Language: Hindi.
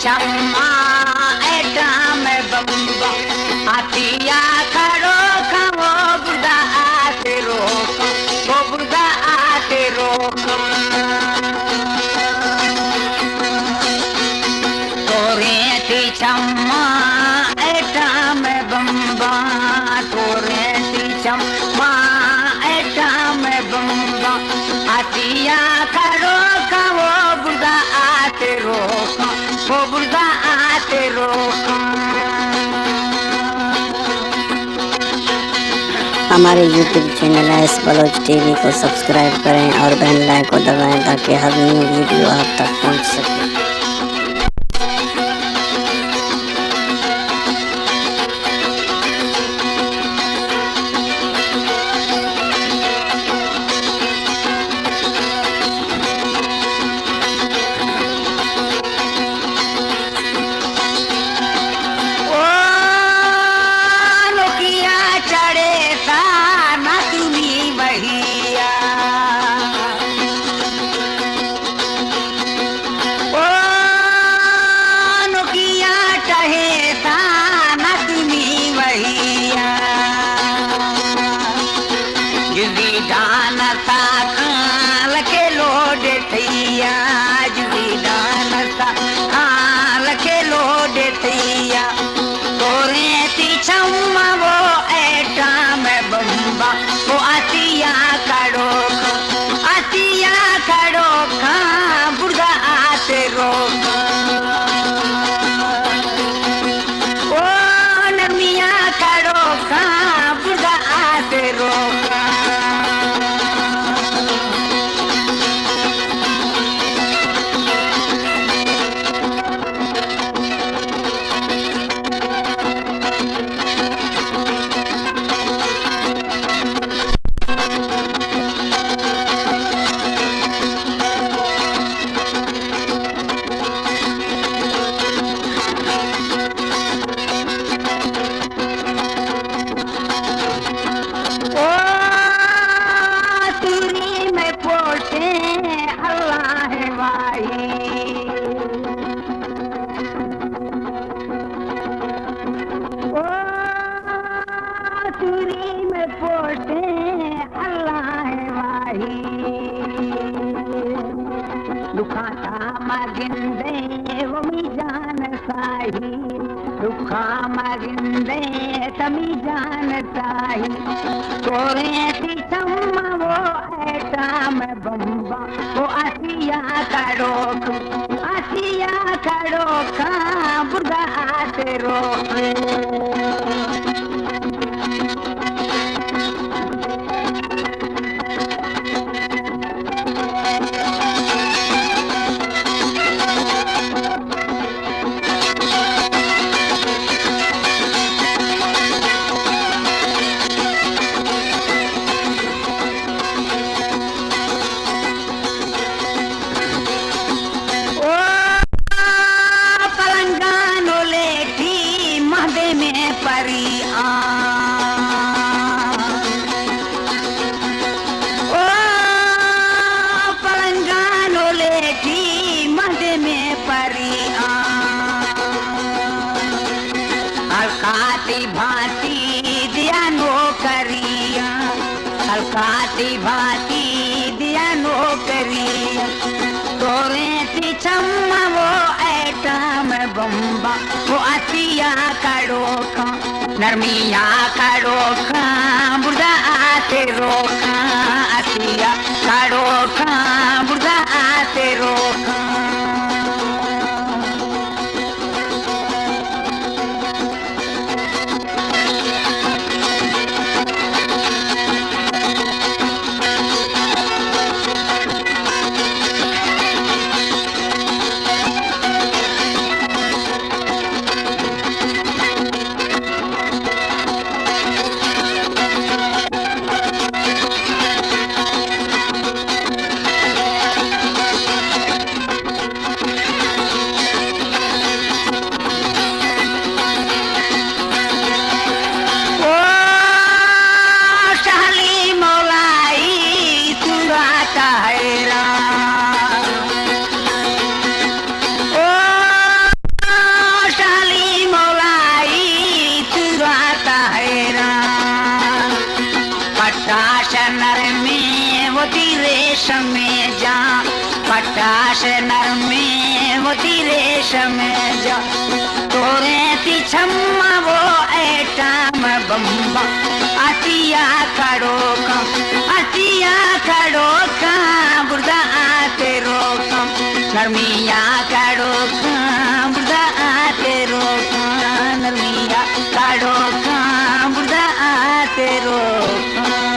चम्मा एटा में बम्बा आतिया करो वो बुदा आते रोक वो बुदा आते रोक तोरे चम्मा एटा में बम्बा तोरे चम्मा एटा में बम्बा आतिया करो वो बुदा आते रोक वो बुदा आते रोक। हमारे YouTube channel S Baloch TV को सब्सक्राइब करें और बेल आइकन को दबाएं ताकि हर न्यू वीडियो आप तक पहुंच सके। दुखा मगिंदे तमी जानताही तोरे चम्मा वो ऐटा में बम्बा वो आसिया करोक बुर्गा आते रोक। भाती दिया नौकरिया तोरे चम्मा वो ऐटा में बम्बा वो आतिया कड़ोखा नरमिया कड़ोखा बुर्दा आते रोका आतिया कड़ोखा बुर्दा आते रोका। नरमे होती रेशम जा, पटाश नरमे होती रेशम जा, तोरे ती छम्मा वो एटम बम्बा, अतिया खड़ो का बुर्दा आते रोका, नरमिया खड़ो